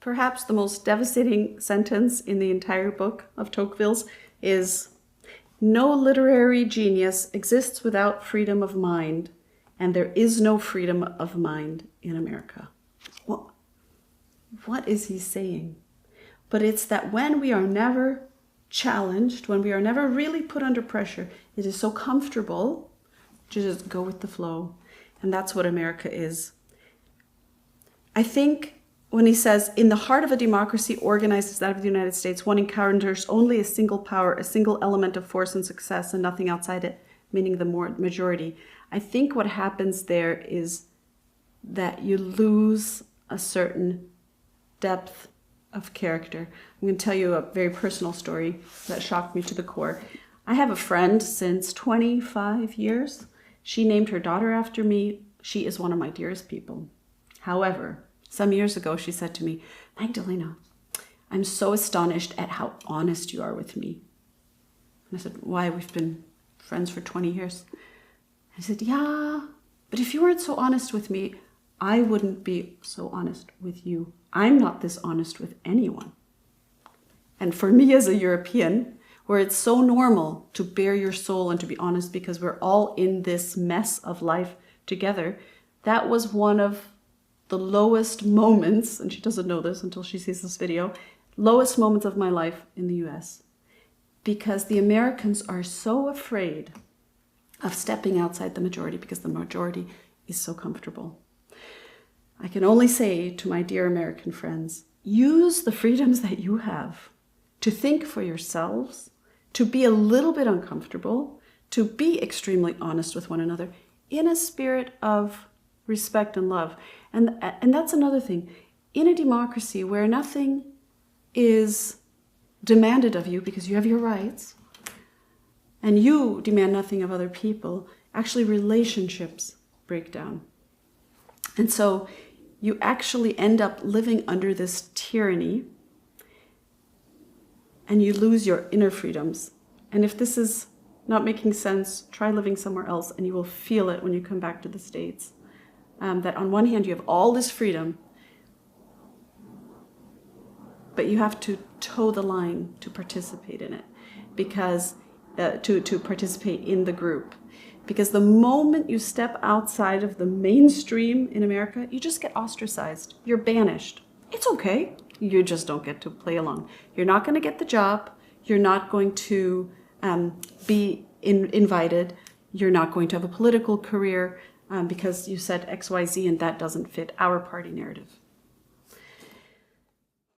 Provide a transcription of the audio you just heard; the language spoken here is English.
perhaps the most devastating sentence in the entire book of Toqueville's is, "No literary genius exists without freedom of mind, and there is no freedom of mind in America." Well, what is he saying? But it's that when we are never challenged, when we are never really put under pressure, it is so comfortable to just go with the flow. And that's what America is. I think when he says, in the heart of a democracy organized as that of the United States, one encounters only a single power, a single element of force and success, and nothing outside it, meaning the majority. I think what happens there is that you lose a certain depth of character. I'm going to tell you a very personal story that shocked me to the core. I have a friend since 25 years. She named her daughter after me. She is one of my dearest people. However, some years ago, she said to me, "Magdalena, I'm so astonished at how honest you are with me." And I said, "Why? We've been friends for 20 years. I said, "Yeah, but if you weren't so honest with me, I wouldn't be so honest with you. I'm not this honest with anyone." And for me as a European, where it's so normal to bare your soul and to be honest because we're all in this mess of life together, that was one of the lowest moments, and she doesn't know this until she sees this video, lowest moments of my life in the US. Because the Americans are so afraid of stepping outside the majority because the majority is so comfortable. I can only say to my dear American friends, use the freedoms that you have to think for yourselves, to be a little bit uncomfortable, to be extremely honest with one another in a spirit of respect and love. And that's another thing. In a democracy where nothing is demanded of you because you have your rights, and you demand nothing of other people, actually relationships break down. And so you actually end up living under this tyranny, and you lose your inner freedoms. And if this is not making sense, try living somewhere else, and you will feel it when you come back to the States. That on one hand, you have all this freedom, but you have to toe the line to participate in it, because to participate in the group. Because the moment you step outside of the mainstream in America, you just get ostracized. You're banished. It's okay. You just don't get to play along. You're not going to get the job. You're not going to be invited. You're not going to have a political career because you said XYZ and that doesn't fit our party narrative.